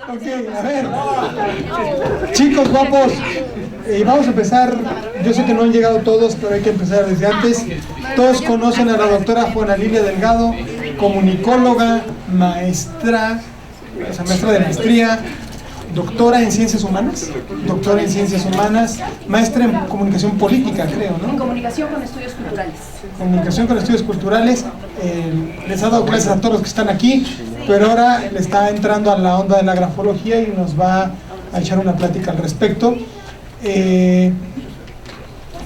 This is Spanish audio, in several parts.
Ok, a ver. Chicos guapos, vamos a empezar. Yo sé que no han llegado todos, pero hay que empezar desde antes. Todos conocen a la doctora Juana Lilia Delgado, comunicóloga, maestra, o sea, maestra de maestría, doctora en ciencias humanas, maestra en comunicación política, creo, ¿no? En comunicación con estudios culturales. Comunicación con estudios culturales. Les ha dado clases a todos los que están aquí, pero ahora le está entrando a la onda de la grafología y nos va a echar una plática al respecto.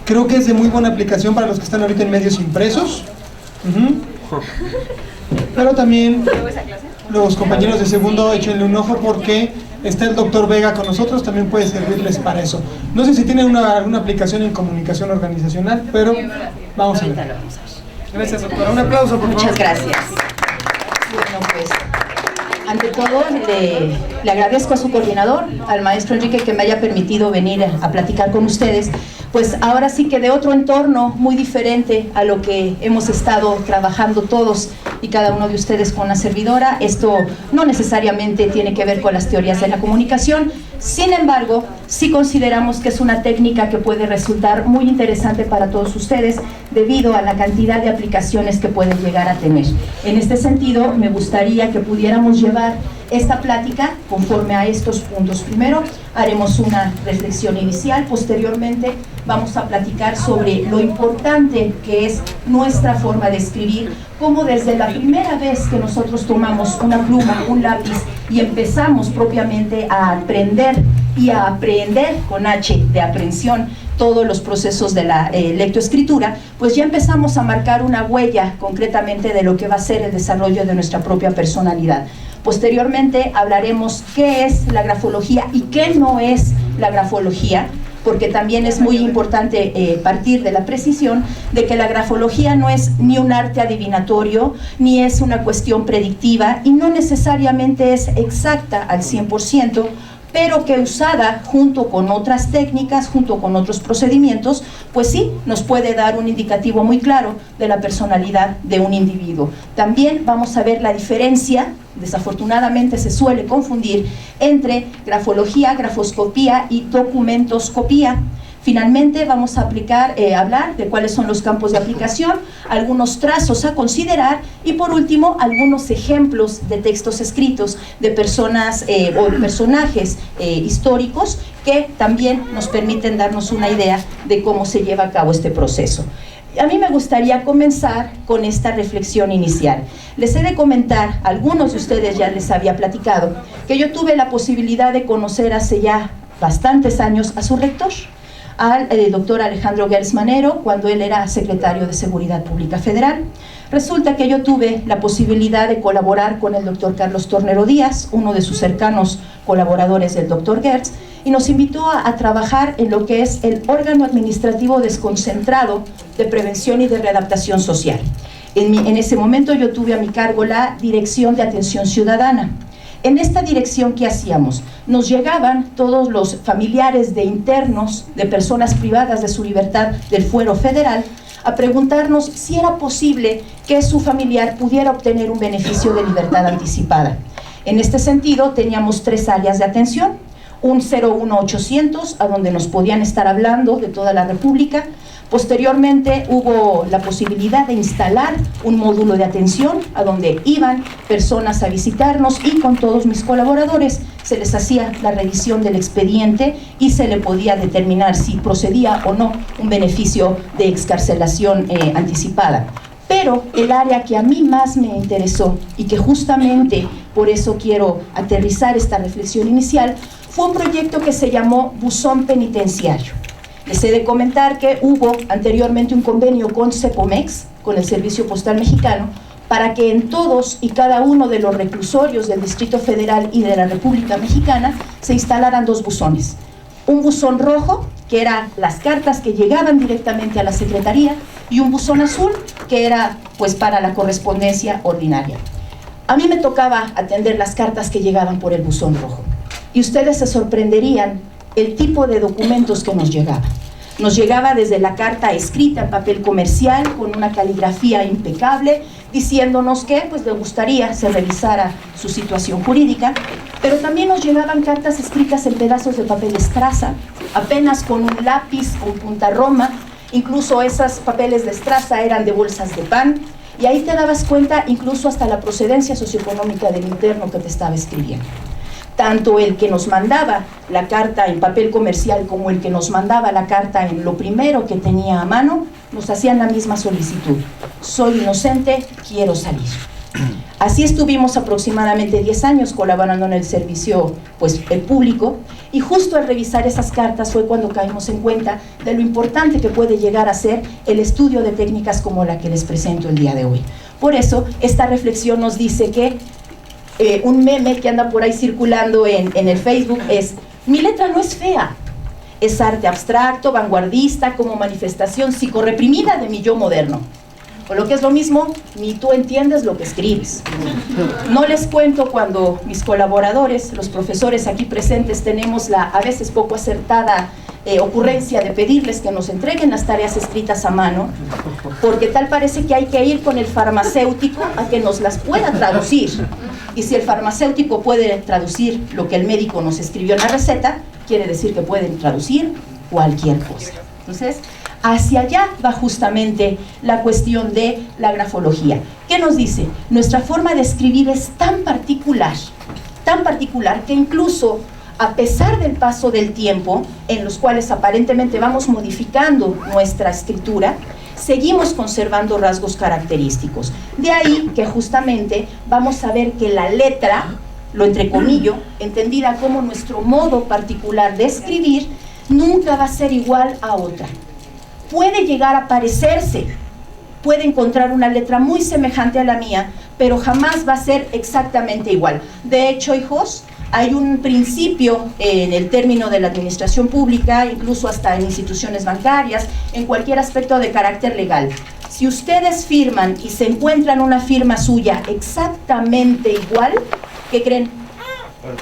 Creo que es de muy buena aplicación para los que están ahorita en medios impresos. Pero también los compañeros de segundo, échenle un ojo porque está el doctor Vega con nosotros, también puede servirles para eso. No sé si tienen alguna aplicación en comunicación organizacional, pero vamos a ver. Gracias, doctora. Un aplauso, por favor. Muchas gracias. Bueno, pues, ante todo, le agradezco a su coordinador, al maestro Enrique, que me haya permitido venir a platicar con ustedes. Pues ahora sí que de otro entorno muy diferente a lo que hemos estado trabajando todos y cada uno de ustedes con la servidora. Esto no necesariamente tiene que ver con las teorías de la comunicación, sin embargo, sí consideramos que es una técnica que puede resultar muy interesante para todos ustedes debido a la cantidad de aplicaciones que pueden llegar a tener. En este sentido, me gustaría que pudiéramos llevar esta plática conforme a estos puntos. Primero, haremos una reflexión inicial, posteriormente vamos a platicar sobre lo importante que es nuestra forma de escribir, cómo desde la primera vez que nosotros tomamos una pluma, un lápiz y empezamos propiamente a aprender y a aprender con H de aprehensión todos los procesos de la lectoescritura, pues ya empezamos a marcar una huella concretamente de lo que va a ser el desarrollo de nuestra propia personalidad. Posteriormente hablaremos qué es la grafología y qué no es la grafología, porque también es muy importante partir de la precisión de que la grafología no es ni un arte adivinatorio, ni es una cuestión predictiva y no necesariamente es exacta al 100%, pero que usada junto con otras técnicas, junto con otros procedimientos, pues sí, nos puede dar un indicativo muy claro de la personalidad de un individuo. También vamos a ver la diferencia, desafortunadamente se suele confundir, entre grafología, grafoscopía y documentoscopía. Finalmente vamos a hablar de cuáles son los campos de aplicación, algunos trazos a considerar y por último algunos ejemplos de textos escritos de personas o personajes históricos que también nos permiten darnos una idea de cómo se lleva a cabo este proceso. A mí me gustaría comenzar con esta reflexión inicial. Les he de comentar, a algunos de ustedes ya les había platicado, que yo tuve la posibilidad de conocer hace ya bastantes años a su rector, al doctor Alejandro Gertz Manero, cuando él era secretario de Seguridad Pública Federal. Resulta que yo tuve la posibilidad de colaborar con el doctor Carlos Tornero Díaz, uno de sus cercanos colaboradores del doctor Gertz, y nos invitó a trabajar en lo que es el órgano administrativo desconcentrado de prevención y de readaptación social. En ese momento yo tuve a mi cargo la Dirección de Atención Ciudadana. En esta dirección, ¿qué hacíamos? Nos llegaban todos los familiares de internos, de personas privadas de su libertad del fuero federal, a preguntarnos si era posible que su familiar pudiera obtener un beneficio de libertad anticipada. En este sentido, teníamos 3 áreas de atención: un 01800, a donde nos podían estar hablando de toda la República. Posteriormente hubo la posibilidad de instalar un módulo de atención a donde iban personas a visitarnos y con todos mis colaboradores se les hacía la revisión del expediente y se le podía determinar si procedía o no un beneficio de excarcelación anticipada. Pero el área que a mí más me interesó y que justamente por eso quiero aterrizar esta reflexión inicial fue un proyecto que se llamó Buzón Penitenciario. Les he de comentar que hubo anteriormente un convenio con Cepomex, con el Servicio Postal Mexicano, para que en todos y cada uno de los reclusorios del Distrito Federal y de la República Mexicana se instalaran 2 buzones. Un buzón rojo, que eran las cartas que llegaban directamente a la Secretaría, y un buzón azul, que era pues para la correspondencia ordinaria. A mí me tocaba atender las cartas que llegaban por el buzón rojo. Y ustedes se sorprenderían el tipo de documentos que nos llegaban. Nos llegaba desde la carta escrita en papel comercial con una caligrafía impecable, diciéndonos que pues le gustaría se revisara su situación jurídica, pero también nos llegaban cartas escritas en pedazos de papel estraza, apenas con un lápiz o punta roma. Incluso esos papeles de estraza eran de bolsas de pan, y ahí te dabas cuenta incluso hasta la procedencia socioeconómica del interno que te estaba escribiendo. Tanto el que nos mandaba la carta en papel comercial como el que nos mandaba la carta en lo primero que tenía a mano, nos hacían la misma solicitud: soy inocente, quiero salir. Así estuvimos aproximadamente 10 años colaborando en el servicio el público, y justo al revisar esas cartas fue cuando caímos en cuenta de lo importante que puede llegar a ser el estudio de técnicas como la que les presento el día de hoy. Por eso esta reflexión nos dice que un meme que anda por ahí circulando en el Facebook es: mi letra no es fea, es arte abstracto, vanguardista, como manifestación psicorreprimida de mi yo moderno. O lo que es lo mismo, ni tú entiendes lo que escribes. No les cuento cuando mis colaboradores, los profesores aquí presentes, tenemos la a veces poco acertada ocurrencia de pedirles que nos entreguen las tareas escritas a mano, porque tal parece que hay que ir con el farmacéutico a que nos las pueda traducir. Y si el farmacéutico puede traducir lo que el médico nos escribió en la receta, quiere decir que pueden traducir cualquier cosa. Entonces, hacia allá va justamente la cuestión de la grafología. ¿Qué nos dice? Nuestra forma de escribir es tan particular que incluso a pesar del paso del tiempo, en los cuales aparentemente vamos modificando nuestra escritura, seguimos conservando rasgos característicos. De ahí que justamente vamos a ver que la letra, lo entrecomillo, entendida como nuestro modo particular de escribir, nunca va a ser igual a otra. Puede llegar a parecerse, puede encontrar una letra muy semejante a la mía, pero jamás va a ser exactamente igual. De hecho, hijos, hay un principio en el término de la administración pública, incluso hasta en instituciones bancarias, en cualquier aspecto de carácter legal. Si ustedes firman y se encuentran una firma suya exactamente igual, ¿qué creen?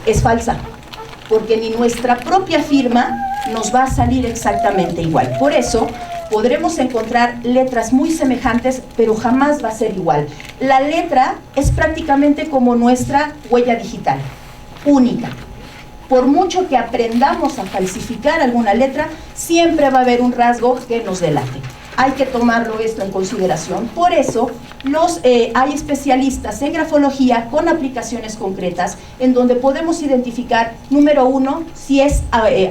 Es falsa, porque ni nuestra propia firma nos va a salir exactamente igual. Por eso, podremos encontrar letras muy semejantes, pero jamás va a ser igual. La letra es prácticamente como nuestra huella digital, única. Por mucho que aprendamos a falsificar alguna letra, siempre va a haber un rasgo que nos delate. Hay que tomarlo esto en consideración. Por eso hay especialistas en grafología con aplicaciones concretas en donde podemos identificar, número uno, si es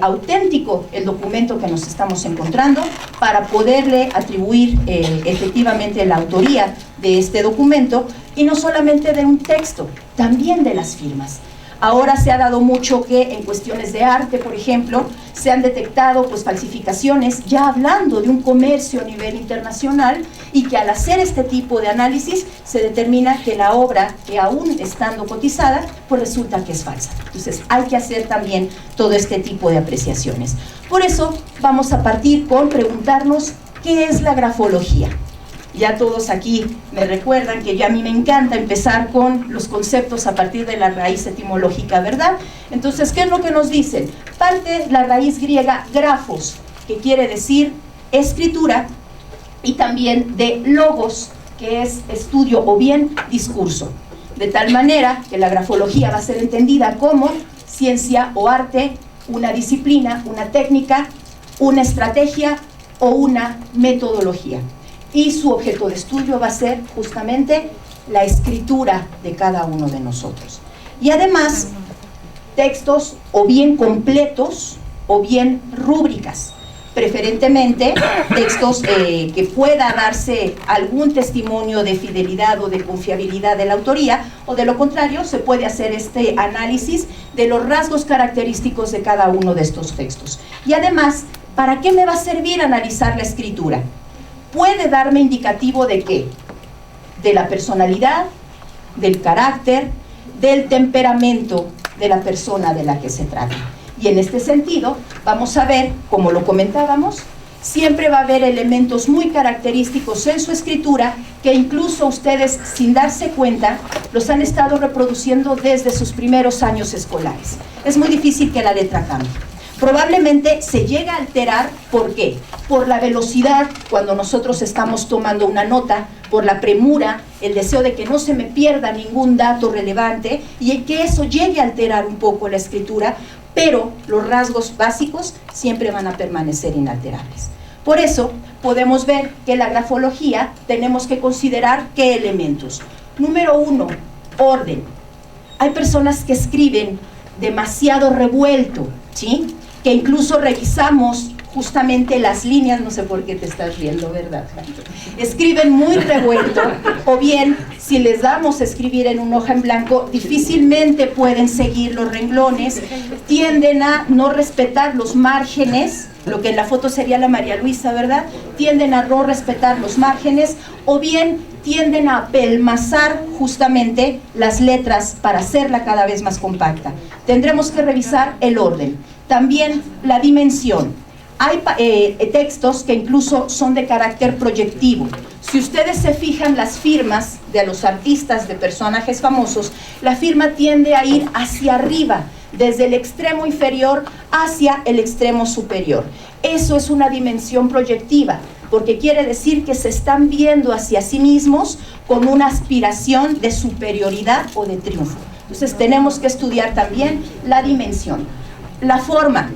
auténtico el documento que nos estamos encontrando, para poderle atribuir efectivamente la autoría de este documento, y no solamente de un texto, también de las firmas. Ahora se ha dado mucho que en cuestiones de arte, por ejemplo, se han detectado falsificaciones, ya hablando de un comercio a nivel internacional, y que al hacer este tipo de análisis se determina que la obra, que aún estando cotizada, pues resulta que es falsa. Entonces hay que hacer también todo este tipo de apreciaciones. Por eso vamos a partir con preguntarnos ¿qué es la grafología? Ya todos aquí me recuerdan que ya a mí me encanta empezar con los conceptos a partir de la raíz etimológica, ¿verdad? Entonces, ¿qué es lo que nos dicen? Parte la raíz griega grafos, que quiere decir escritura, y también de logos, que es estudio o bien discurso. De tal manera que la grafología va a ser entendida como ciencia o arte, una disciplina, una técnica, una estrategia o una metodología. Y su objeto de estudio va a ser justamente la escritura de cada uno de nosotros. Y además, textos o bien completos o bien rúbricas. Preferentemente, textos que pueda darse algún testimonio de fidelidad o de confiabilidad de la autoría, o de lo contrario, se puede hacer este análisis de los rasgos característicos de cada uno de estos textos. Y además, ¿para qué me va a servir analizar la escritura? Puede darme indicativo de qué, de la personalidad, del carácter, del temperamento de la persona de la que se trata. Y en este sentido, vamos a ver, como lo comentábamos, siempre va a haber elementos muy característicos en su escritura que incluso ustedes, sin darse cuenta, los han estado reproduciendo desde sus primeros años escolares. Es muy difícil que la letra cambie. Probablemente se llega a alterar, ¿por qué? Por la velocidad cuando nosotros estamos tomando una nota, por la premura, el deseo de que no se me pierda ningún dato relevante y que eso llegue a alterar un poco la escritura, pero los rasgos básicos siempre van a permanecer inalterables. Por eso podemos ver que la grafología tenemos que considerar qué elementos. Número 1, orden. Hay personas que escriben demasiado revuelto, ¿sí? Que incluso revisamos justamente las líneas, no sé por qué te estás riendo, ¿verdad? Escriben muy revuelto, o bien, si les damos a escribir en una hoja en blanco, difícilmente pueden seguir los renglones, tienden a no respetar los márgenes, lo que en la foto sería la María Luisa, ¿verdad? Tienden a no respetar los márgenes, o bien tienden a apelmazar justamente las letras para hacerla cada vez más compacta. Tendremos que revisar el orden. También la dimensión. Hay textos que incluso son de carácter proyectivo. Si ustedes se fijan las firmas de los artistas, de personajes famosos, la firma tiende a ir hacia arriba, desde el extremo inferior hacia el extremo superior. Eso es una dimensión proyectiva, porque quiere decir que se están viendo hacia sí mismos con una aspiración de superioridad o de triunfo. Entonces tenemos que estudiar también la dimensión. La forma.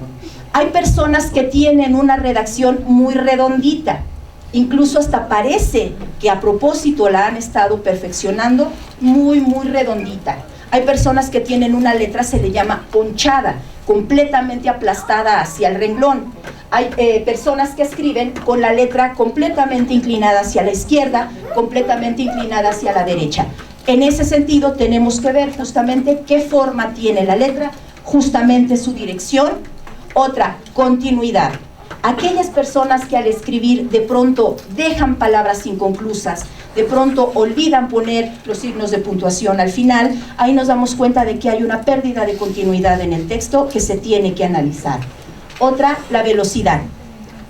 Hay personas que tienen una redacción muy redondita, incluso hasta parece que a propósito la han estado perfeccionando, muy redondita. Hay personas que tienen una letra, se le llama ponchada, completamente aplastada hacia el renglón. Hay personas que escriben con la letra completamente inclinada hacia la izquierda, completamente inclinada hacia la derecha. En ese sentido tenemos que ver justamente qué forma tiene la letra, justamente su dirección. Otra, continuidad. Aquellas personas que al escribir de pronto dejan palabras inconclusas, de pronto olvidan poner los signos de puntuación al final, ahí nos damos cuenta de que hay una pérdida de continuidad en el texto que se tiene que analizar. Otra, la velocidad.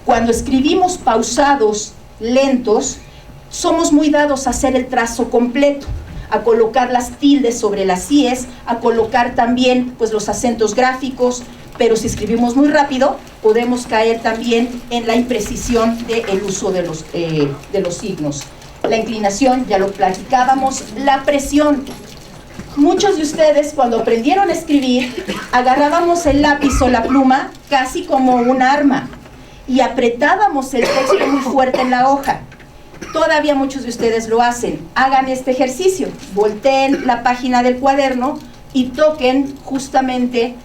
Cuando escribimos pausados, lentos, somos muy dados a hacer el trazo completo, a colocar las tildes sobre las íes, a colocar también pues, los acentos gráficos, pero si escribimos muy rápido, podemos caer también en la imprecisión del uso de los signos. La inclinación, ya lo platicábamos, la presión. Muchos de ustedes, cuando aprendieron a escribir, agarrábamos el lápiz o la pluma casi como un arma y apretábamos el texto muy fuerte en la hoja. Todavía muchos de ustedes lo hacen. Hagan este ejercicio, volteen la página del cuaderno y toquen justamente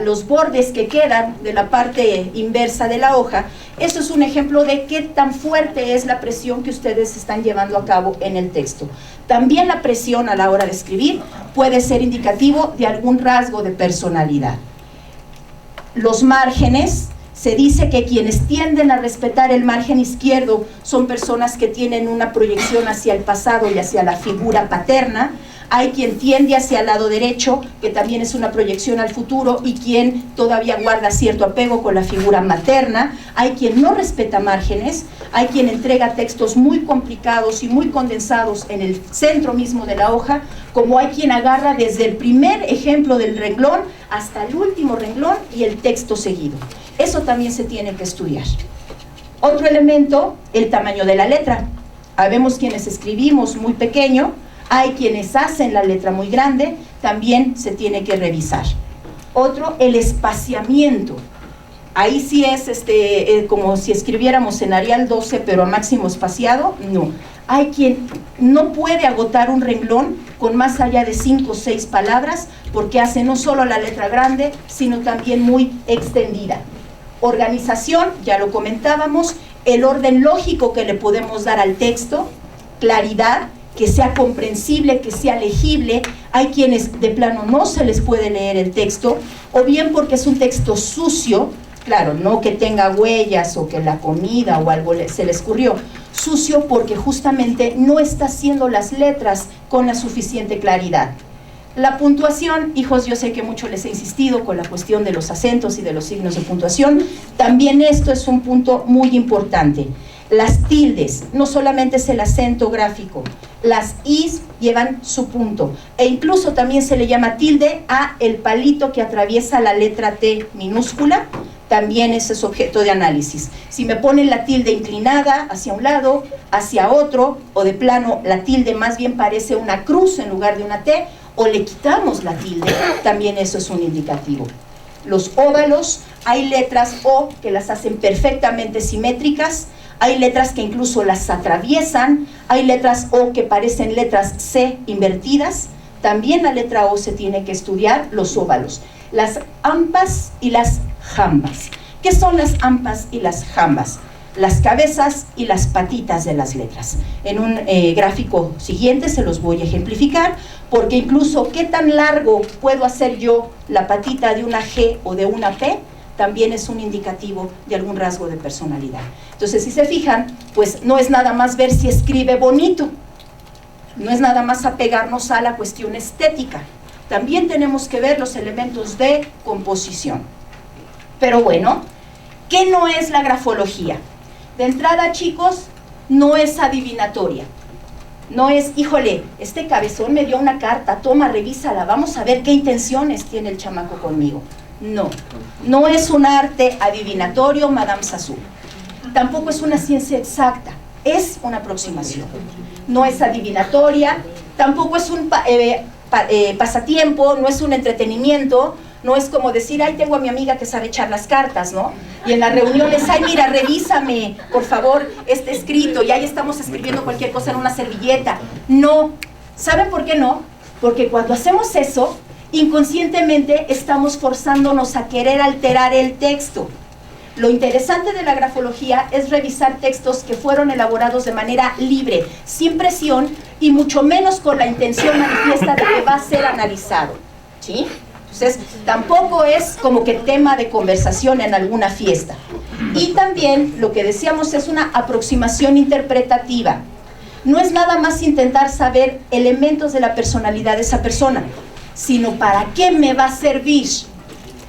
los bordes que quedan de la parte inversa de la hoja. Eso es un ejemplo de qué tan fuerte es la presión que ustedes están llevando a cabo en el texto. También la presión a la hora de escribir puede ser indicativo de algún rasgo de personalidad. Los márgenes. Se dice que quienes tienden a respetar el margen izquierdo son personas que tienen una proyección hacia el pasado y hacia la figura paterna. Hay quien tiende hacia el lado derecho, que también es una proyección al futuro, y quien todavía guarda cierto apego con la figura materna. Hay quien no respeta márgenes, hay quien entrega textos muy complicados y muy condensados en el centro mismo de la hoja, como hay quien agarra desde el primer ejemplo del renglón hasta el último renglón y el texto seguido. Eso también se tiene que estudiar. Otro elemento, el tamaño de la letra. Habemos quienes escribimos muy pequeño, hay quienes hacen la letra muy grande, también se tiene que revisar. Otro, el espaciamiento. Ahí sí es como si escribiéramos en Arial 12, pero a máximo espaciado, no. Hay quien no puede agotar un renglón con más allá de 5 o 6 palabras, porque hace no solo la letra grande, sino también muy extendida. Organización, ya lo comentábamos, el orden lógico que le podemos dar al texto, claridad, que sea comprensible, que sea legible. Hay quienes de plano no se les puede leer el texto, o bien porque es un texto sucio, claro, no que tenga huellas o que la comida o algo se le escurrió, sucio porque justamente no está haciendo las letras con la suficiente claridad. La puntuación, hijos, yo sé que mucho les he insistido con la cuestión de los acentos y de los signos de puntuación, también esto es un punto muy importante. Las tildes, no solamente es el acento gráfico, las is llevan su punto, e incluso también se le llama tilde a el palito que atraviesa la letra T minúscula, también ese es objeto de análisis. Si me ponen la tilde inclinada hacia un lado, hacia otro, o de plano la tilde más bien parece una cruz en lugar de una T, o le quitamos la tilde, también eso es un indicativo. Los óvalos, hay letras O que las hacen perfectamente simétricas, hay letras que incluso las atraviesan, hay letras O que parecen letras C invertidas. También la letra O se tiene que estudiar, los óvalos. Las ampas y las jambas. ¿Qué son las ampas y las jambas? Las cabezas y las patitas de las letras. En un gráfico siguiente se los voy a ejemplificar, porque incluso qué tan largo puedo hacer yo la patita de una G o de una P, también es un indicativo de algún rasgo de personalidad. Entonces, si se fijan, pues no es nada más ver si escribe bonito, no es nada más apegarnos a la cuestión estética, también tenemos que ver los elementos de composición. Pero bueno, ¿qué no es la grafología? De entrada, chicos, no es adivinatoria. No es, híjole, este cabezón me dio una carta, toma, revísala, vamos a ver qué intenciones tiene el chamaco conmigo. No, no es un arte adivinatorio, Madame Sassou. Tampoco es una ciencia exacta, es una aproximación. No es adivinatoria, tampoco es un pasatiempo, no es un entretenimiento. No es como decir, ay, tengo a mi amiga que sabe echar las cartas, ¿no? Y en las reuniones, ay, mira, revísame, por favor, este escrito, y ahí estamos escribiendo cualquier cosa en una servilleta. No. ¿Saben por qué no? Porque cuando hacemos eso, inconscientemente estamos forzándonos a querer alterar el texto. Lo interesante de la grafología es revisar textos que fueron elaborados de manera libre, sin presión, y mucho menos con la intención manifiesta de que va a ser analizado, ¿sí? Entonces, tampoco es como que tema de conversación en alguna fiesta. Y también, lo que decíamos, es una aproximación interpretativa. No es nada más intentar saber elementos de la personalidad de esa persona, sino para qué me va a servir.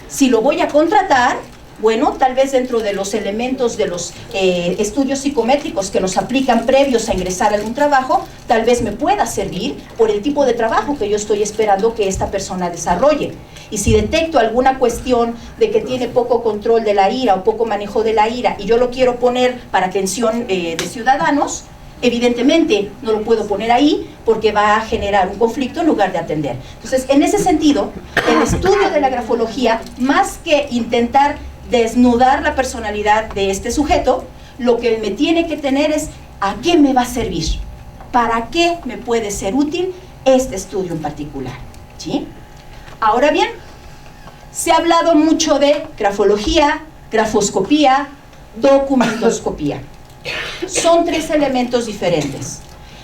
Si lo voy a contratar, bueno, tal vez dentro de los elementos de los estudios psicométricos que nos aplican previos a ingresar a algún trabajo, tal vez me pueda servir por el tipo de trabajo que yo estoy esperando que esta persona desarrolle. Y si detecto alguna cuestión de que tiene poco control de la ira o poco manejo de la ira y yo lo quiero poner para atención de ciudadanos, evidentemente no lo puedo poner ahí porque va a generar un conflicto en lugar de atender. Entonces, en ese sentido, el estudio de la grafología, más que intentar desnudar la personalidad de este sujeto, lo que me tiene que tener es ¿a qué me va a servir? ¿Para qué me puede ser útil este estudio en particular? ¿Sí? Ahora bien, se ha hablado mucho de grafología, grafoscopía, documentoscopía. Son tres elementos diferentes.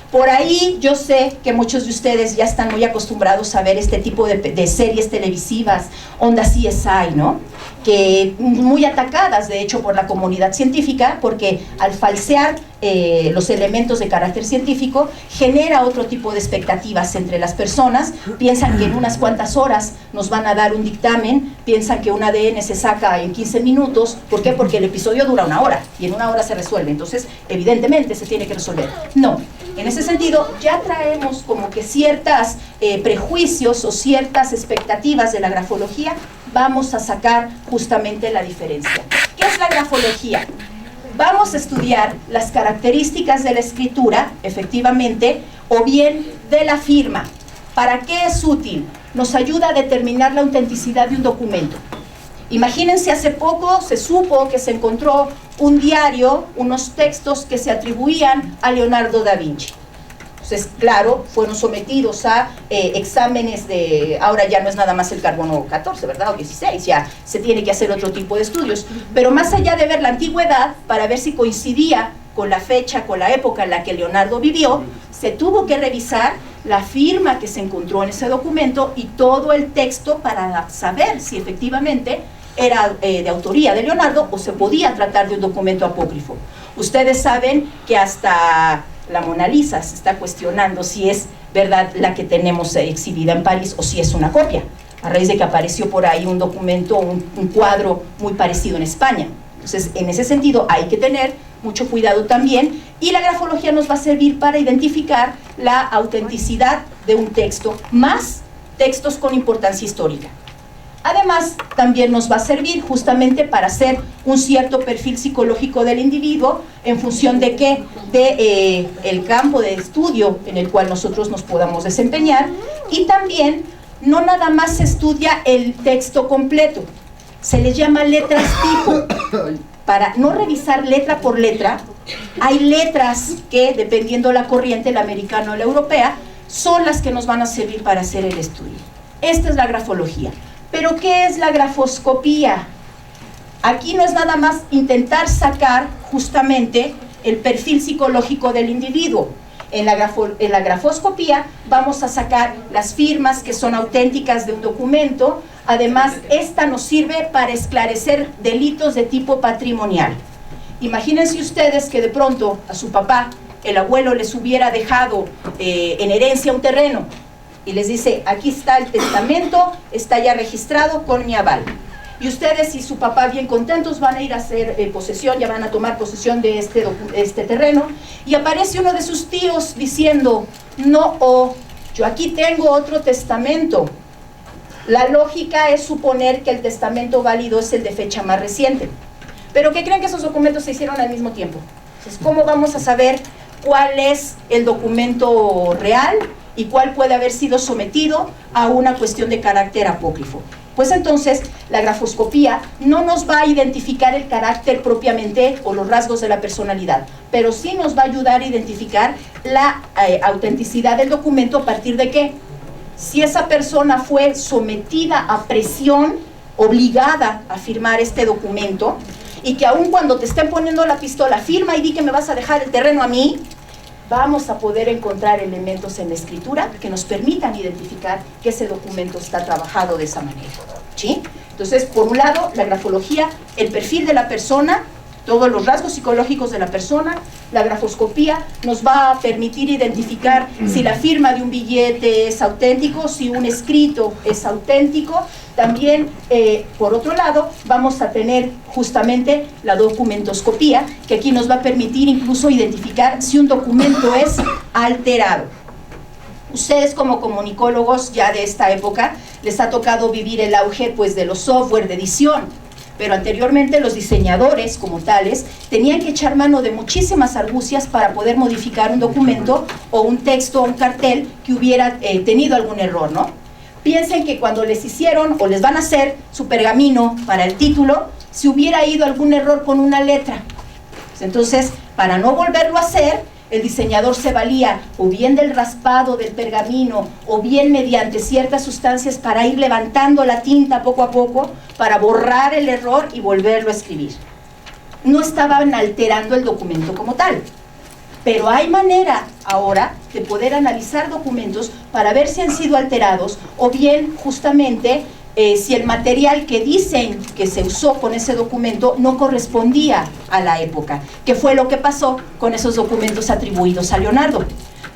Por ahí yo sé que muchos de ustedes ya están muy acostumbrados a ver este tipo de series televisivas, onda CSI, ¿no? Que muy atacadas, de hecho, por la comunidad científica, porque al falsear los elementos de carácter científico, genera otro tipo de expectativas entre las personas. Piensan que en unas cuantas horas nos van a dar un dictamen, piensan que un ADN se saca en 15 minutos. ¿Por qué? Porque el episodio dura 1 hora, y en 1 hora se resuelve, entonces evidentemente se tiene que resolver. No, en ese sentido ya traemos como que ciertos prejuicios o ciertas expectativas de la grafología. Vamos a sacar justamente la diferencia. ¿Qué es la grafología? Vamos a estudiar las características de la escritura, efectivamente, o bien de la firma. ¿Para qué es útil? Nos ayuda a determinar la autenticidad de un documento. Imagínense, hace poco se supo que se encontró un diario, unos textos que se atribuían a Leonardo da Vinci. Entonces, claro, fueron sometidos a exámenes de, ahora ya no es nada más el carbono 14, ¿verdad? O 16, ya se tiene que hacer otro tipo de estudios. Pero más allá de ver la antigüedad, para ver si coincidía con la fecha, con la época en la que Leonardo vivió, se tuvo que revisar la firma que se encontró en ese documento y todo el texto para saber si efectivamente era de autoría de Leonardo o se podía tratar de un documento apócrifo. Ustedes saben que hasta la Mona Lisa se está cuestionando si es verdad la que tenemos exhibida en París o si es una copia, a raíz de que apareció por ahí un documento, un cuadro muy parecido en España. Entonces, en ese sentido hay que tener mucho cuidado también, y la grafología nos va a servir para identificar la autenticidad de un texto, más textos con importancia histórica. Además, también nos va a servir justamente para hacer un cierto perfil psicológico del individuo en función de qué, el campo de estudio en el cual nosotros nos podamos desempeñar, y también no nada más se estudia el texto completo, se les llama letras tipo, para no revisar letra por letra. Hay letras que, dependiendo la corriente, la americana o la europea, son las que nos van a servir para hacer el estudio. Esta es la grafología. ¿Pero qué es la grafoscopía? Aquí no es nada más intentar sacar justamente el perfil psicológico del individuo. En la grafoscopía vamos a sacar las firmas que son auténticas de un documento. Además, esta nos sirve para esclarecer delitos de tipo patrimonial. Imagínense ustedes que de pronto a su papá, el abuelo les hubiera dejado en herencia un terreno, y les dice, aquí está el testamento, está ya registrado con mi aval. Y ustedes y su papá bien contentos van a ir a hacer posesión, ya van a tomar posesión de este terreno, y aparece uno de sus tíos diciendo, no, yo aquí tengo otro testamento. La lógica es suponer que el testamento válido es el de fecha más reciente. Pero ¿qué creen que esos documentos se hicieron al mismo tiempo? Entonces, ¿cómo vamos a saber cuál es el documento real y cuál puede haber sido sometido a una cuestión de carácter apócrifo? Pues entonces la grafoscopía no nos va a identificar el carácter propiamente o los rasgos de la personalidad, pero sí nos va a ayudar a identificar la autenticidad del documento. ¿A partir de qué? Si esa persona fue sometida a presión, obligada a firmar este documento, y que aun cuando te estén poniendo la pistola, firma y di que me vas a dejar el terreno a mí, vamos a poder encontrar elementos en la escritura que nos permitan identificar que ese documento está trabajado de esa manera, ¿sí? Entonces, por un lado, la grafología, el perfil de la persona, todos los rasgos psicológicos de la persona. La grafoscopía nos va a permitir identificar si la firma de un billete es auténtico, si un escrito es auténtico. También, por otro lado, vamos a tener justamente la documentoscopía, que aquí nos va a permitir incluso identificar si un documento es alterado. Ustedes como comunicólogos ya de esta época les ha tocado vivir el auge pues de los software de edición, pero anteriormente los diseñadores como tales tenían que echar mano de muchísimas argucias para poder modificar un documento o un texto o un cartel que hubiera tenido algún error, ¿no? Piensen que cuando les hicieron o les van a hacer su pergamino para el título, si hubiera ido algún error con una letra. Entonces, para no volverlo a hacer, el diseñador se valía o bien del raspado del pergamino o bien mediante ciertas sustancias para ir levantando la tinta poco a poco para borrar el error y volverlo a escribir. No estaban alterando el documento como tal, pero hay manera ahora de poder analizar documentos para ver si han sido alterados o bien justamente si el material que dicen que se usó con ese documento no correspondía a la época, que fue lo que pasó con esos documentos atribuidos a Leonardo.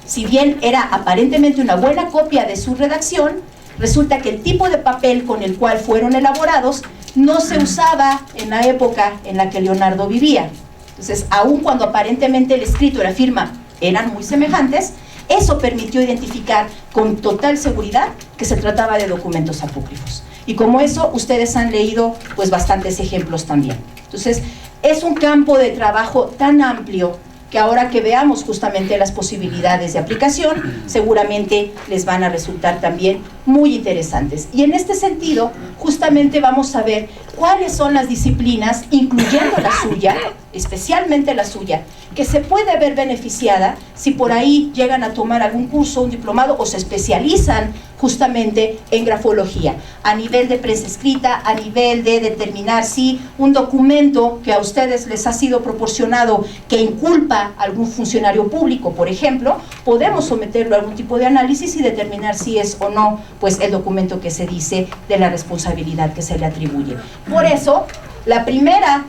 Si bien era aparentemente una buena copia de su redacción, resulta que el tipo de papel con el cual fueron elaborados no se usaba en la época en la que Leonardo vivía. Entonces, aun cuando aparentemente el escrito y la firma eran muy semejantes, eso permitió identificar con total seguridad que se trataba de documentos apócrifos. Y como eso, ustedes han leído pues bastantes ejemplos también. Entonces, es un campo de trabajo tan amplio que ahora que veamos justamente las posibilidades de aplicación, seguramente les van a resultar también muy interesantes. Y en este sentido, justamente vamos a ver cuáles son las disciplinas, incluyendo la suya, especialmente la suya, que se puede ver beneficiada si por ahí llegan a tomar algún curso, un diplomado o se especializan justamente en grafología, a nivel de prensa escrita, a nivel de determinar si un documento que a ustedes les ha sido proporcionado que inculpa a algún funcionario público, por ejemplo, podemos someterlo a algún tipo de análisis y determinar si es o no pues el documento que se dice de la responsabilidad que se le atribuye. Por eso, la primera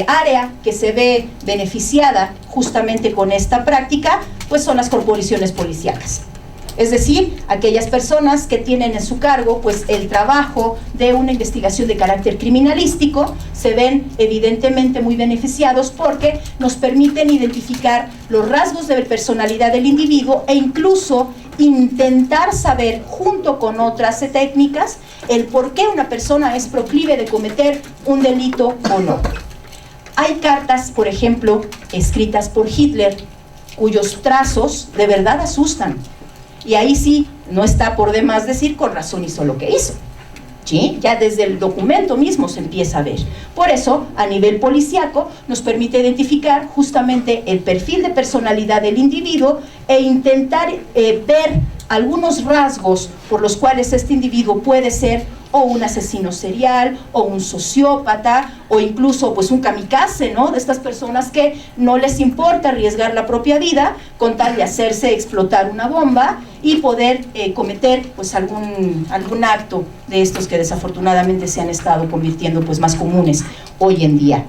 área que se ve beneficiada justamente con esta práctica, pues son las corporaciones policíacas. Es decir, aquellas personas que tienen en su cargo pues el trabajo de una investigación de carácter criminalístico se ven evidentemente muy beneficiados porque nos permiten identificar los rasgos de personalidad del individuo e incluso intentar saber, junto con otras técnicas, el por qué una persona es proclive de cometer un delito o no. Hay cartas, por ejemplo, escritas por Hitler, cuyos trazos de verdad asustan. Y ahí sí, no está por demás decir con razón hizo lo que hizo. ¿Sí? Ya desde el documento mismo se empieza a ver. Por eso, a nivel policíaco, nos permite identificar justamente el perfil de personalidad del individuo e intentar ver algunos rasgos por los cuales este individuo puede ser o un asesino serial, o un sociópata, o incluso pues un kamikaze, ¿no? De estas personas que no les importa arriesgar la propia vida con tal de hacerse explotar una bomba y poder cometer pues algún acto de estos que desafortunadamente se han estado convirtiendo pues más comunes hoy en día.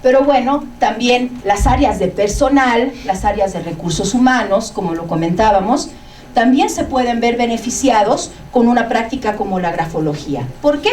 Pero bueno, también las áreas de personal, las áreas de recursos humanos, como lo comentábamos, también se pueden ver beneficiados con una práctica como la grafología. ¿Por qué?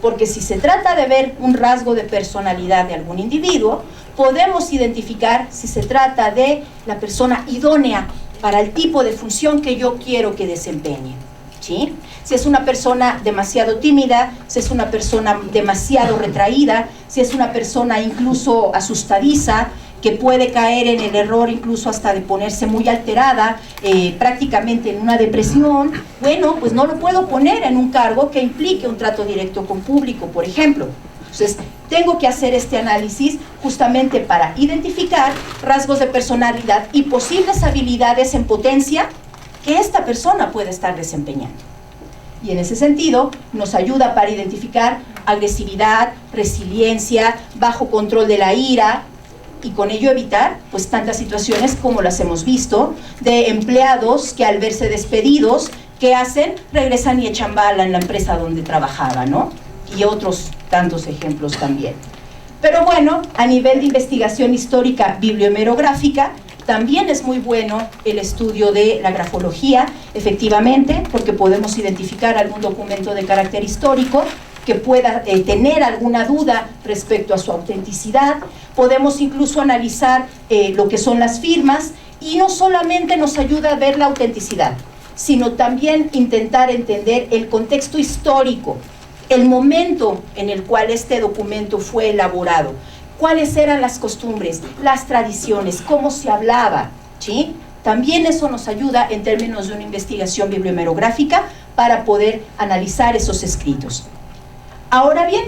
Porque si se trata de ver un rasgo de personalidad de algún individuo, podemos identificar si se trata de la persona idónea para el tipo de función que yo quiero que desempeñe. ¿Sí? Si es una persona demasiado tímida, si es una persona demasiado retraída, si es una persona incluso asustadiza, que puede caer en el error incluso hasta de ponerse muy alterada, prácticamente en una depresión, bueno, pues no lo puedo poner en un cargo que implique un trato directo con público, por ejemplo. Entonces, tengo que hacer este análisis justamente para identificar rasgos de personalidad y posibles habilidades en potencia que esta persona puede estar desempeñando. Y en ese sentido, nos ayuda para identificar agresividad, resiliencia, bajo control de la ira, y con ello evitar pues tantas situaciones como las hemos visto de empleados que al verse despedidos, ¿qué hacen? Regresan y echan bala en la empresa donde trabajaba, ¿no? Y otros tantos ejemplos también. Pero bueno, a nivel de investigación histórica bibliomerográfica, también es muy bueno el estudio de la grafología, efectivamente, porque podemos identificar algún documento de carácter histórico que pueda tener alguna duda respecto a su autenticidad. Podemos incluso analizar lo que son las firmas y no solamente nos ayuda a ver la autenticidad, sino también intentar entender el contexto histórico, el momento en el cual este documento fue elaborado, cuáles eran las costumbres, las tradiciones, cómo se hablaba, ¿sí? También eso nos ayuda en términos de una investigación bibliomerográfica para poder analizar esos escritos. Ahora bien,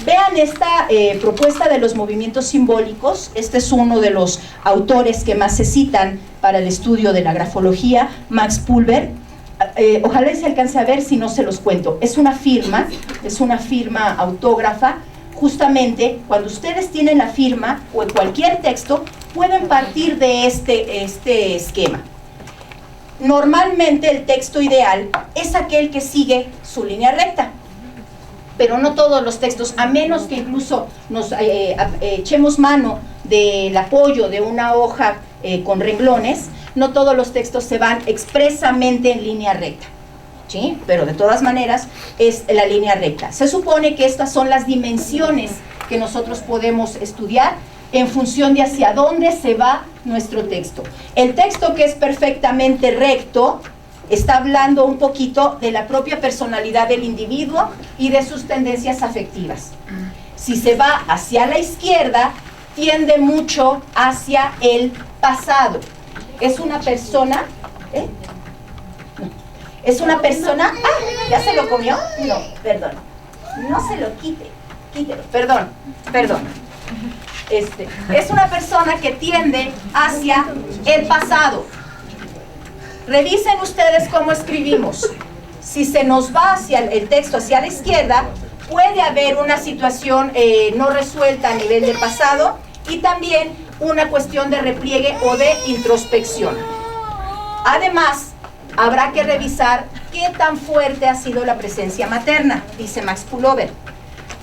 vean esta propuesta de los movimientos simbólicos. Este es uno de los autores que más se citan para el estudio de la grafología, Max Pulver. Ojalá se alcance a ver, si no se los cuento. Es una firma autógrafa. Justamente, cuando ustedes tienen la firma o en cualquier texto, pueden partir de este esquema. Normalmente el texto ideal es aquel que sigue su línea recta, pero no todos los textos, a menos que incluso nos echemos mano del apoyo de una hoja con renglones, no todos los textos se van expresamente en línea recta, ¿sí? Pero de todas maneras es la línea recta. Se supone que estas son las dimensiones que nosotros podemos estudiar en función de hacia dónde se va nuestro texto. El texto que es perfectamente recto está hablando un poquito de la propia personalidad del individuo y de sus tendencias afectivas. Si se va hacia la izquierda, tiende mucho hacia el pasado. Es una persona... Es una persona... ¡Ah! ¿Ya se lo comió? No, perdón. No se lo quite. Quítelo. Perdón. Es una persona que tiende hacia el pasado. Revisen ustedes cómo escribimos. Si se nos va hacia el texto hacia la izquierda, puede haber una situación no resuelta a nivel de pasado y también una cuestión de repliegue o de introspección. Además, habrá que revisar qué tan fuerte ha sido la presencia materna, dice Max Pullover.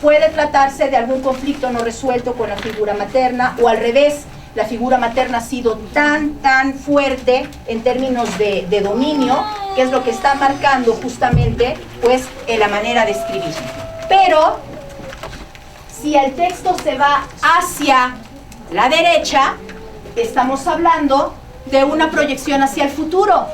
Puede tratarse de algún conflicto no resuelto con la figura materna o al revés, la figura materna ha sido tan fuerte en términos de dominio, que es lo que está marcando justamente pues la manera de escribir. Pero si el texto se va hacia la derecha, estamos hablando de una proyección hacia el futuro,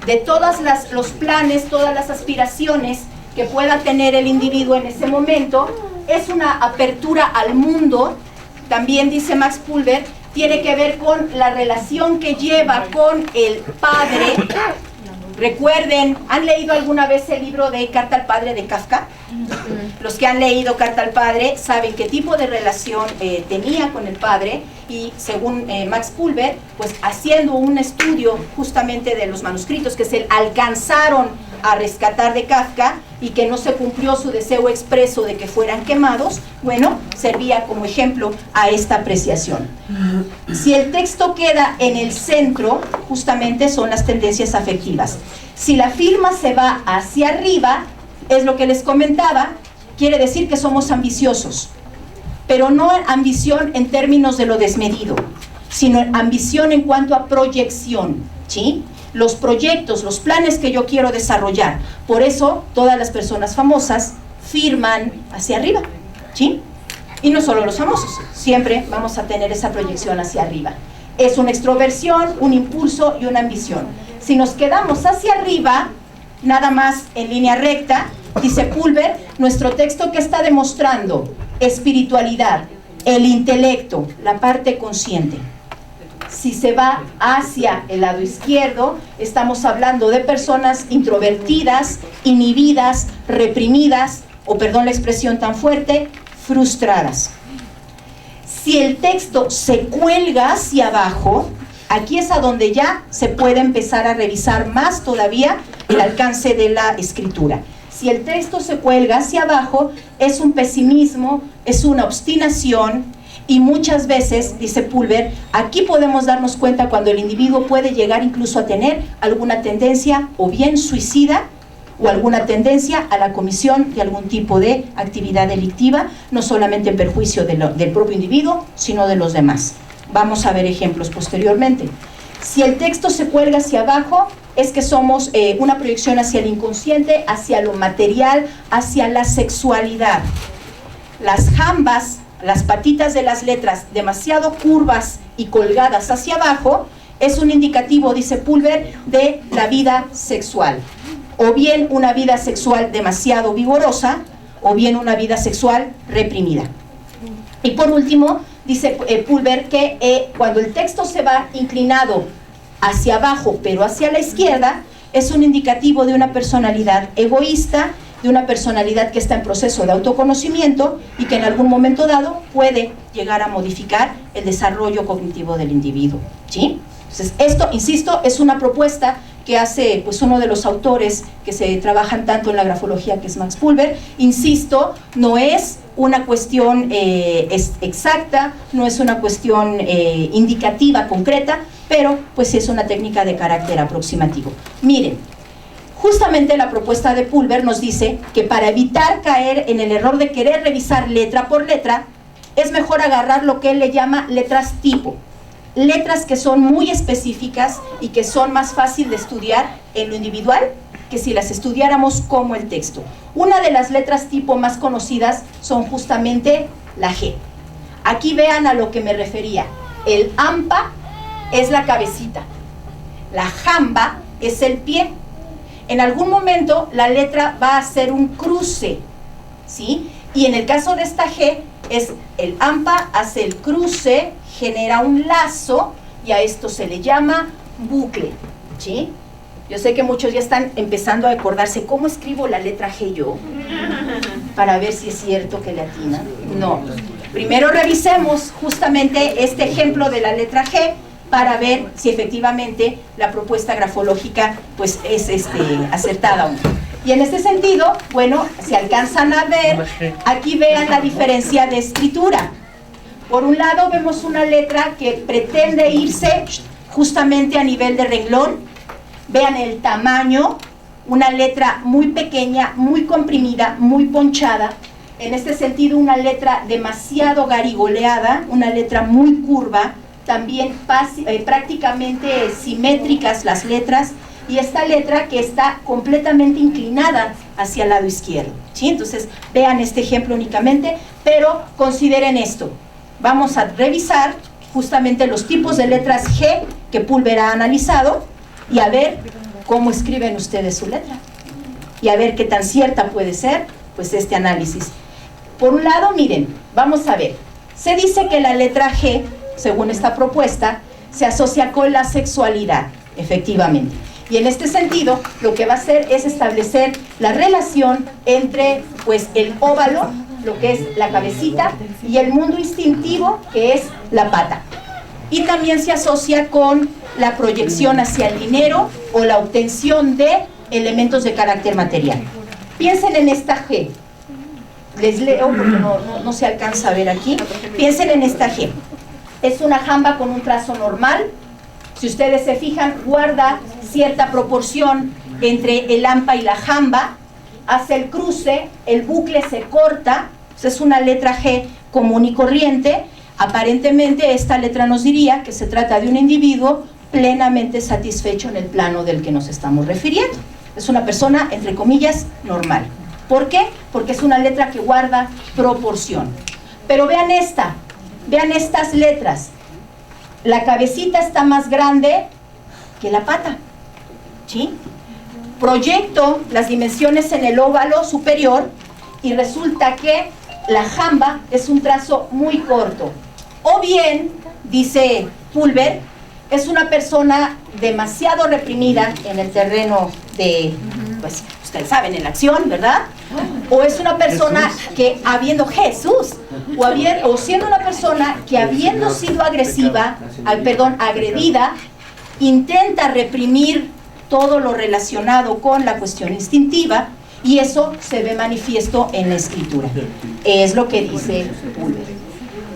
de todos los planes, todas las aspiraciones que pueda tener el individuo en ese momento. Es una apertura al mundo. También dice Max Pulver, tiene que ver con la relación que lleva con el padre. Recuerden, ¿han leído alguna vez el libro de Carta al Padre de Kafka? Los que han leído Carta al Padre saben qué tipo de relación tenía con el padre, y según Max Pulver, pues haciendo un estudio justamente de los manuscritos que se alcanzaron a rescatar de Kafka y que no se cumplió su deseo expreso de que fueran quemados, bueno, servía como ejemplo a esta apreciación. Si el texto queda en el centro, justamente son las tendencias afectivas. Si la firma se va hacia arriba, es lo que les comentaba, quiere decir que somos ambiciosos, pero no ambición en términos de lo desmedido, sino ambición en cuanto a proyección, ¿sí? Los proyectos, los planes que yo quiero desarrollar. Por eso todas las personas famosas firman hacia arriba, ¿sí? Y no solo los famosos, siempre vamos a tener esa proyección hacia arriba. Es una extroversión, un impulso y una ambición. Si nos quedamos hacia arriba, nada más en línea recta, dice Pulver, nuestro texto que está demostrando espiritualidad, el intelecto, la parte consciente. Si se va hacia el lado izquierdo, estamos hablando de personas introvertidas, inhibidas, reprimidas, o perdón la expresión tan fuerte, frustradas. Si el texto se cuelga hacia abajo, aquí es a donde ya se puede empezar a revisar más todavía el alcance de la escritura. Si el texto se cuelga hacia abajo, es un pesimismo, es una obstinación, y muchas veces, dice Pulver, aquí podemos darnos cuenta cuando el individuo puede llegar incluso a tener alguna tendencia o bien suicida o alguna tendencia a la comisión de algún tipo de actividad delictiva, no solamente en perjuicio del propio individuo, sino de los demás. Vamos a ver ejemplos posteriormente. Si el texto se cuelga hacia abajo, es que somos una proyección hacia el inconsciente, hacia lo material, hacia la sexualidad. Las jambas, las patitas de las letras demasiado curvas y colgadas hacia abajo, es un indicativo, dice Pulver, de la vida sexual. O bien una vida sexual demasiado vigorosa, o bien una vida sexual reprimida. Y por último, dice Pulver que cuando el texto se va inclinado hacia abajo, pero hacia la izquierda, es un indicativo de una personalidad egoísta, de una personalidad que está en proceso de autoconocimiento y que en algún momento dado puede llegar a modificar el desarrollo cognitivo del individuo, ¿sí? Entonces, esto, insisto, es una propuesta que hace pues uno de los autores que se trabajan tanto en la grafología, que es Max Pulver. Insisto, no es una cuestión exacta, no es una cuestión indicativa, concreta, pero pues sí es una técnica de carácter aproximativo. Miren, justamente la propuesta de Pulver nos dice que para evitar caer en el error de querer revisar letra por letra, es mejor agarrar lo que él le llama letras tipo. Letras que son muy específicas y que son más fácil de estudiar en lo individual que si las estudiáramos como el texto. Una de las letras tipo más conocidas son justamente la G. Aquí vean a lo que me refería. El AMPA es la cabecita, la jamba es el pie. En algún momento la letra va a hacer un cruce, ¿sí? Y en el caso de esta G, es el AMPA hace el cruce, genera un lazo, y a esto se le llama bucle, ¿sí? Yo sé que muchos ya están empezando a acordarse, ¿cómo escribo la letra G yo? Para ver si es cierto que le atinan. No. Primero revisemos justamente este ejemplo de la letra G, para ver si efectivamente la propuesta grafológica pues es acertada o no. Y en este sentido, bueno, si alcanzan a ver, aquí vean la diferencia de escritura. Por un lado vemos una letra que pretende irse justamente a nivel de renglón. Vean el tamaño, una letra muy pequeña, muy comprimida, muy ponchada. En este sentido, una letra demasiado garigoleada, una letra muy curva, también prácticamente simétricas las letras, y esta letra que está completamente inclinada hacia el lado izquierdo, ¿sí? Entonces vean este ejemplo únicamente, pero consideren esto. Vamos a revisar justamente los tipos de letras G que Pulver ha analizado y a ver cómo escriben ustedes su letra y a ver qué tan cierta puede ser pues este análisis. Por un lado, miren, vamos a ver, se dice que la letra G, según esta propuesta, se asocia con la sexualidad, efectivamente. Y en este sentido, lo que va a hacer es establecer la relación entre pues, el óvalo, lo que es la cabecita, y el mundo instintivo, que es la pata. Y también se asocia con la proyección hacia el dinero o la obtención de elementos de carácter material. Piensen en esta G. Les leo porque no se alcanza a ver aquí. Piensen en esta G. Es una jamba con un trazo normal. Si ustedes se fijan, guarda cierta proporción entre el hampa y la jamba, hace el cruce, el bucle se corta, es una letra G común y corriente. Aparentemente esta letra nos diría que se trata de un individuo plenamente satisfecho en el plano del que nos estamos refiriendo. Es una persona, entre comillas, normal. ¿Por qué? Porque es una letra que guarda proporción. Pero vean estas letras. La cabecita está más grande que la pata, ¿sí? Proyecto las dimensiones en el óvalo superior y resulta que la jamba es un trazo muy corto. O bien, dice Pulver, es una persona demasiado reprimida en el terreno de, pues, ustedes saben, en la acción, ¿verdad? O es una persona que habiendo o siendo una persona que habiendo sido agredida, intenta reprimir todo lo relacionado con la cuestión instintiva y eso se ve manifiesto en la escritura. Es lo que dice Pulver.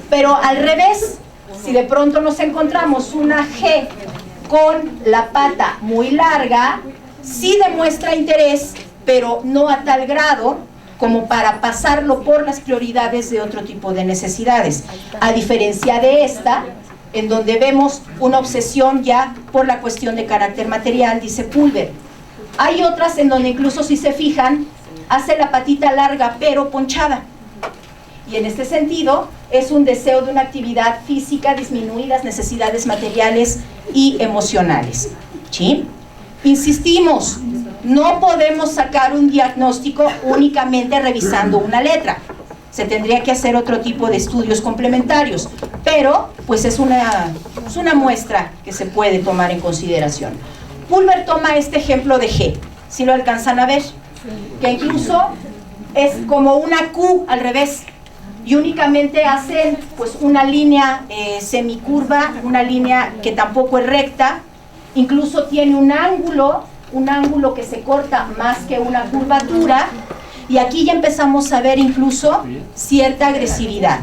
Pero al revés, si de pronto nos encontramos una G con la pata muy larga, sí demuestra interés, pero no a tal grado como para pasarlo por las prioridades de otro tipo de necesidades. A diferencia de esta, en donde vemos una obsesión ya por la cuestión de carácter material, dice Pulver. Hay otras en donde incluso si se fijan, hace la patita larga pero ponchada. Y en este sentido, es un deseo de una actividad física, disminuidas necesidades materiales y emocionales. ¿Sí? Insistimos, no podemos sacar un diagnóstico únicamente revisando una letra. Se tendría que hacer otro tipo de estudios complementarios, pero pues es una muestra que se puede tomar en consideración. Pulver toma este ejemplo de G, si lo alcanzan a ver, que incluso es como una Q al revés, y únicamente hacen pues una línea semicurva, una línea que tampoco es recta, incluso tiene un ángulo que se corta más que una curvatura, y aquí ya empezamos a ver incluso cierta agresividad.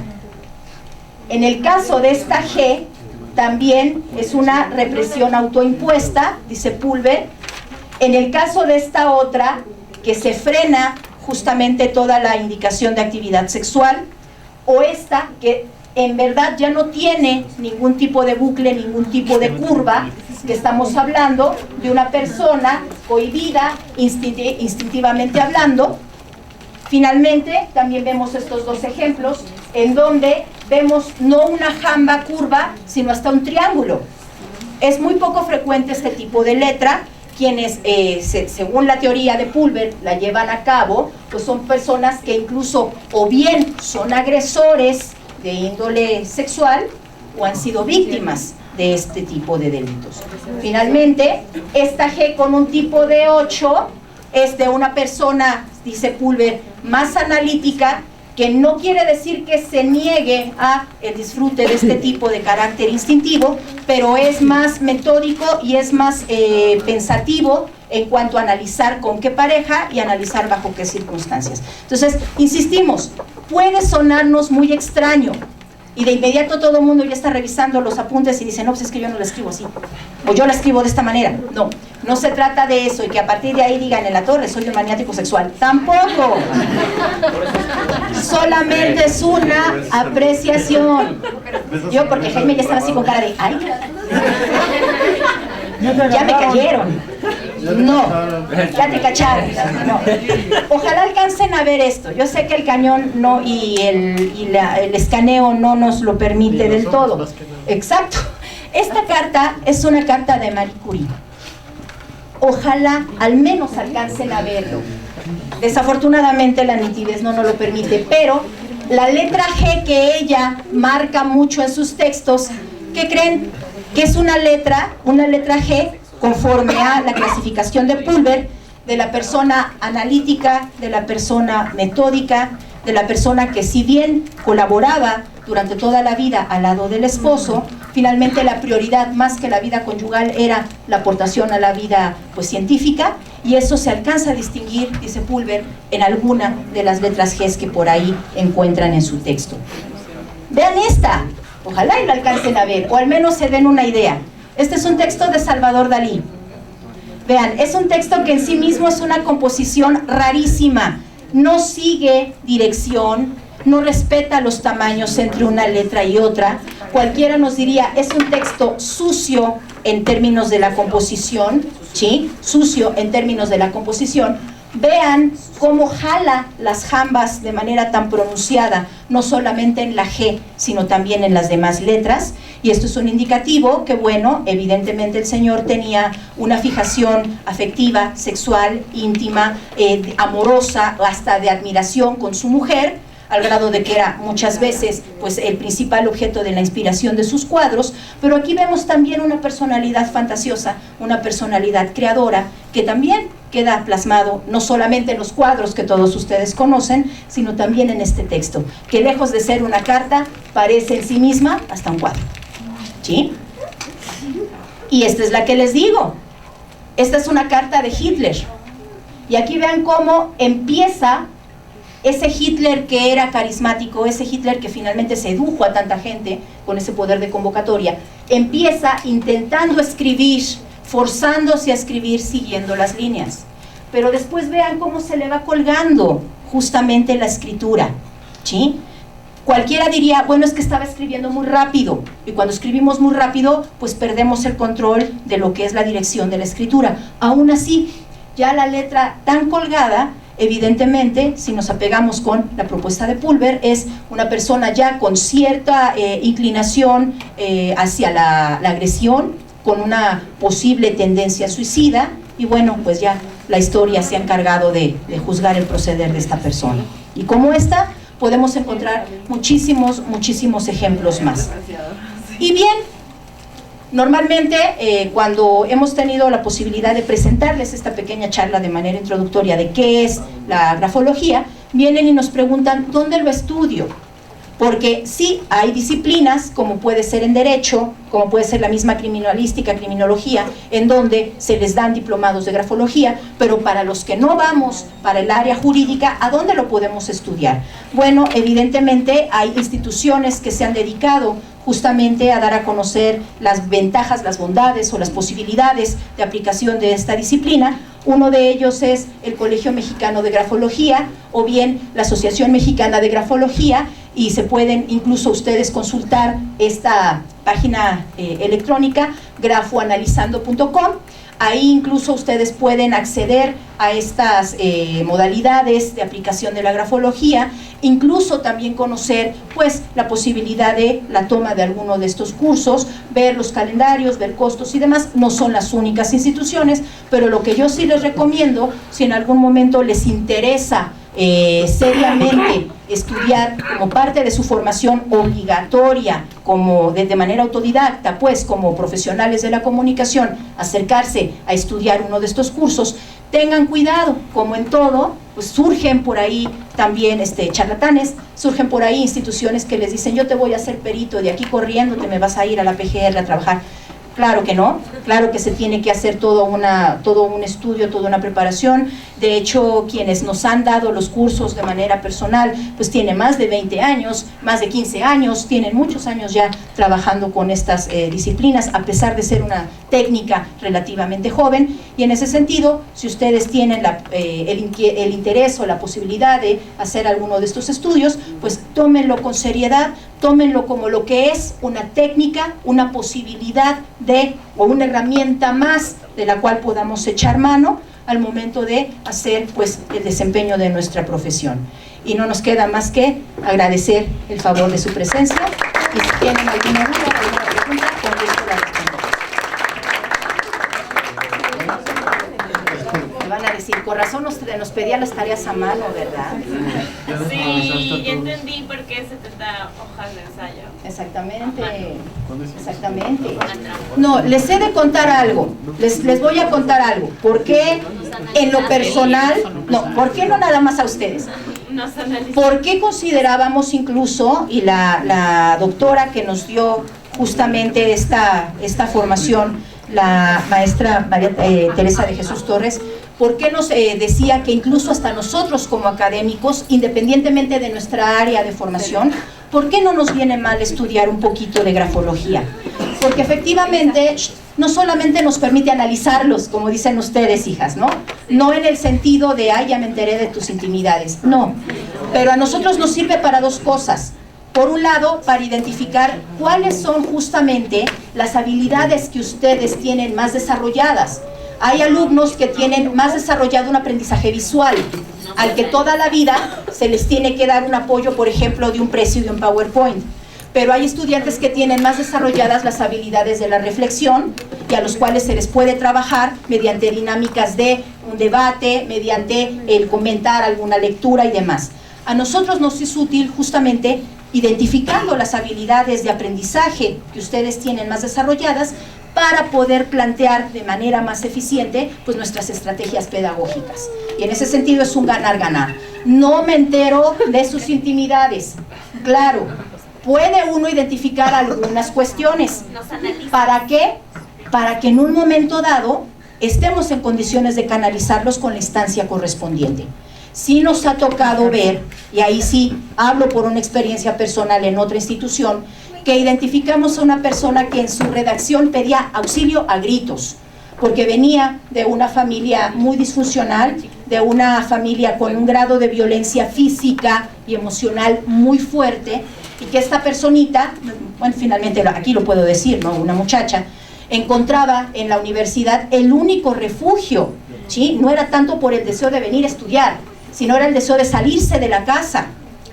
En el caso de esta G, también es una represión autoimpuesta, dice Pulver. En el caso de esta otra, que se frena justamente toda la indicación de actividad sexual, o esta que en verdad ya no tiene ningún tipo de bucle, ningún tipo de curva, que estamos hablando de una persona cohibida, instintivamente hablando. Finalmente, también vemos estos dos ejemplos, en donde vemos no una jamba curva, sino hasta un triángulo. Es muy poco frecuente este tipo de letra. Quienes, según la teoría de Pulver, la llevan a cabo, pues son personas que incluso o bien son agresores de índole sexual o han sido víctimas de este tipo de delitos. Finalmente, esta G con un tipo de 8 es de una persona, dice Pulver, más analítica, que no quiere decir que se niegue a el disfrute de este tipo de carácter instintivo, pero es más metódico y es más pensativo en cuanto a analizar con qué pareja y analizar bajo qué circunstancias. Entonces, insistimos, puede sonarnos muy extraño y de inmediato todo el mundo ya está revisando los apuntes y dice, no, pues es que yo no lo escribo así, o yo la escribo de esta manera. No, no se trata de eso y que a partir de ahí digan en la torre, soy un maniático sexual. Tampoco. Solamente es una apreciación. Yo, porque Jaime ya estaba así con cara de, ay, ya me cayeron. No, ya te cacharon. No. Ojalá alcancen a ver esto. Yo sé que el cañón no y el escaneo no nos lo permite del todo. Exacto. Esta carta es una carta de Marie Curie. Ojalá al menos alcancen a verlo. Desafortunadamente la nitidez no nos lo permite, pero la letra G que ella marca mucho en sus textos, ¿qué creen? Que es una letra G conforme a la clasificación de Pulver, de la persona analítica, de la persona metódica, de la persona que si bien colaboraba durante toda la vida al lado del esposo, finalmente la prioridad más que la vida conyugal era la aportación a la vida pues científica, y eso se alcanza a distinguir, dice Pulver, en alguna de las letras G que por ahí encuentran en su texto. Vean esta, ojalá y lo alcancen a ver, o al menos se den una idea. Este es un texto de Salvador Dalí. Vean, es un texto que en sí mismo es una composición rarísima, no sigue dirección, no respeta los tamaños entre una letra y otra. Cualquiera nos diría, es un texto sucio en términos de la composición, ¿sí? Sucio en términos de la composición. Vean cómo jala las jambas de manera tan pronunciada, no solamente en la G, sino también en las demás letras. Y esto es un indicativo que, bueno, evidentemente el señor tenía una fijación afectiva, sexual, íntima, amorosa, hasta de admiración con su mujer, al grado de que era muchas veces pues el principal objeto de la inspiración de sus cuadros. Pero aquí vemos también una personalidad fantasiosa, una personalidad creadora, que también queda plasmado no solamente en los cuadros que todos ustedes conocen, sino también en este texto, que lejos de ser una carta, parece en sí misma hasta un cuadro, ¿sí? Y esta es la que les digo, esta es una carta de Hitler, y aquí vean cómo empieza ese Hitler que era carismático, ese Hitler que finalmente sedujo a tanta gente con ese poder de convocatoria, empieza intentando escribir, forzándose a escribir siguiendo las líneas. Pero después vean cómo se le va colgando justamente la escritura, ¿sí? Cualquiera diría, bueno, es que estaba escribiendo muy rápido, y cuando escribimos muy rápido, pues perdemos el control de lo que es la dirección de la escritura. Aún así, ya la letra tan colgada, evidentemente, si nos apegamos con la propuesta de Pulver, es una persona ya con cierta inclinación hacia la agresión, con una posible tendencia suicida, y bueno, pues ya la historia se ha encargado de juzgar el proceder de esta persona. Y como esta, podemos encontrar muchísimos ejemplos más. Y bien, normalmente cuando hemos tenido la posibilidad de presentarles esta pequeña charla de manera introductoria de qué es la grafología, vienen y nos preguntan, ¿dónde lo estudio? Porque sí, hay disciplinas, como puede ser en Derecho, como puede ser la misma criminalística, criminología, en donde se les dan diplomados de grafología, pero para los que no vamos para el área jurídica, ¿a dónde lo podemos estudiar? Bueno, evidentemente hay instituciones que se han dedicado justamente a dar a conocer las ventajas, las bondades o las posibilidades de aplicación de esta disciplina. Uno de ellos es el Colegio Mexicano de Grafología o bien la Asociación Mexicana de Grafología, y se pueden incluso ustedes consultar esta página electrónica grafoanalizando.com. Ahí incluso ustedes pueden acceder a estas modalidades de aplicación de la grafología, incluso también conocer pues la posibilidad de la toma de alguno de estos cursos, ver los calendarios, ver costos y demás. No son las únicas instituciones, pero lo que yo sí les recomiendo, si en algún momento les interesa seriamente estudiar como parte de su formación obligatoria, como de manera autodidacta, pues como profesionales de la comunicación, acercarse a estudiar uno de estos cursos, tengan cuidado, como en todo, pues surgen por ahí también charlatanes, surgen por ahí instituciones que les dicen, yo te voy a hacer perito, de aquí corriendo te me vas a ir a la PGR a trabajar. Claro que no, claro que se tiene que hacer todo un estudio, toda una preparación. De hecho, quienes nos han dado los cursos de manera personal, pues tienen más de 20 años, más de 15 años, tienen muchos años ya trabajando con estas disciplinas, a pesar de ser una técnica relativamente joven. Y en ese sentido, si ustedes tienen el interés o la posibilidad de hacer alguno de estos estudios, pues tómenlo con seriedad, tómenlo como lo que es, una técnica, una posibilidad o una herramienta más de la cual podamos echar mano al momento de hacer pues el desempeño de nuestra profesión. Y no nos queda más que agradecer el favor de su presencia, y si tienen alguna duda, alguna pregunta, con gusto la respondo. con razón nos pedía las tareas a mano, ¿verdad? Sí, ya entendí por qué 70 hojas de ensayo. Exactamente, exactamente. No, les he de contar algo, les voy a contar algo. ¿Por qué en lo personal, no, por qué no nada más a ustedes? ¿Por qué considerábamos incluso, y la doctora que nos dio justamente esta formación, la maestra María Teresa de Jesús Torres, por qué nos decía que incluso hasta nosotros como académicos, independientemente de nuestra área de formación, ¿por qué no nos viene mal estudiar un poquito de grafología? Porque efectivamente no solamente nos permite analizarlos, como dicen ustedes, hijas, ¿no? No en el sentido de, ay, ya me enteré de tus intimidades, no. Pero a nosotros nos sirve para dos cosas. Por un lado, para identificar cuáles son justamente las habilidades que ustedes tienen más desarrolladas. Hay alumnos que tienen más desarrollado un aprendizaje visual, al que toda la vida se les tiene que dar un apoyo, por ejemplo, de un precio y de un PowerPoint. Pero hay estudiantes que tienen más desarrolladas las habilidades de la reflexión y a los cuales se les puede trabajar mediante dinámicas de un debate, mediante el comentar alguna lectura y demás. A nosotros nos es útil justamente identificando las habilidades de aprendizaje que ustedes tienen más desarrolladas para poder plantear de manera más eficiente pues nuestras estrategias pedagógicas. Y en ese sentido es un ganar-ganar. No me entero de sus intimidades. Claro, puede uno identificar algunas cuestiones. ¿Para qué? Para que en un momento dado estemos en condiciones de canalizarlos con la instancia correspondiente. Sí nos ha tocado ver, y ahí sí hablo por una experiencia personal en otra institución, que identificamos a una persona que en su redacción pedía auxilio a gritos, porque venía de una familia muy disfuncional, de una familia con un grado de violencia física y emocional muy fuerte, y que esta personita, bueno, finalmente aquí lo puedo decir, ¿no? Una muchacha, encontraba en la universidad el único refugio, ¿sí? No era tanto por el deseo de venir a estudiar, sino era el deseo de salirse de la casa,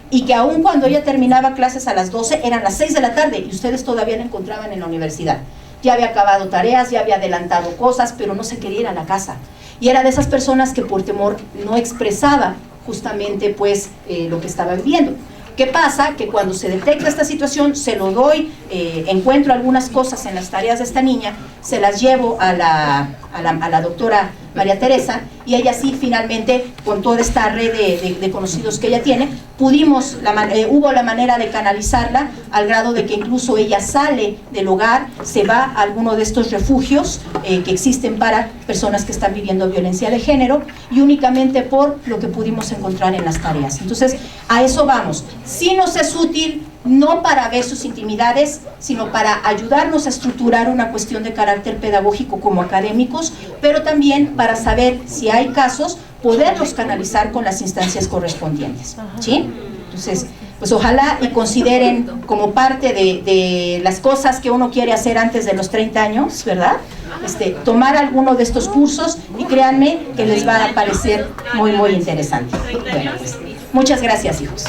y que aún cuando ella terminaba clases a las 12, eran las 6 de la tarde, y ustedes todavía la encontraban en la universidad. Ya había acabado tareas, ya había adelantado cosas, pero no se quería ir a la casa. Y era de esas personas que por temor no expresaba justamente pues lo que estaba viviendo. ¿Qué pasa? Que cuando se detecta esta situación, se lo doy, encuentro algunas cosas en las tareas de esta niña, se las llevo a la doctora María Teresa, y ella sí finalmente, con toda esta red de conocidos que ella tiene, hubo la manera de canalizarla, al grado de que incluso ella sale del hogar, se va a alguno de estos refugios que existen para personas que están viviendo violencia de género, y únicamente por lo que pudimos encontrar en las tareas. Entonces, a eso vamos. Sí nos es útil, no para ver sus intimidades, sino para ayudarnos a estructurar una cuestión de carácter pedagógico como académicos, pero también para saber si hay casos, poderlos canalizar con las instancias correspondientes, ¿sí? Entonces, pues ojalá y consideren como parte de las cosas que uno quiere hacer antes de los 30 años, ¿verdad? Tomar alguno de estos cursos, y créanme que les va a parecer muy, muy interesante. Bueno, pues, muchas gracias, hijos.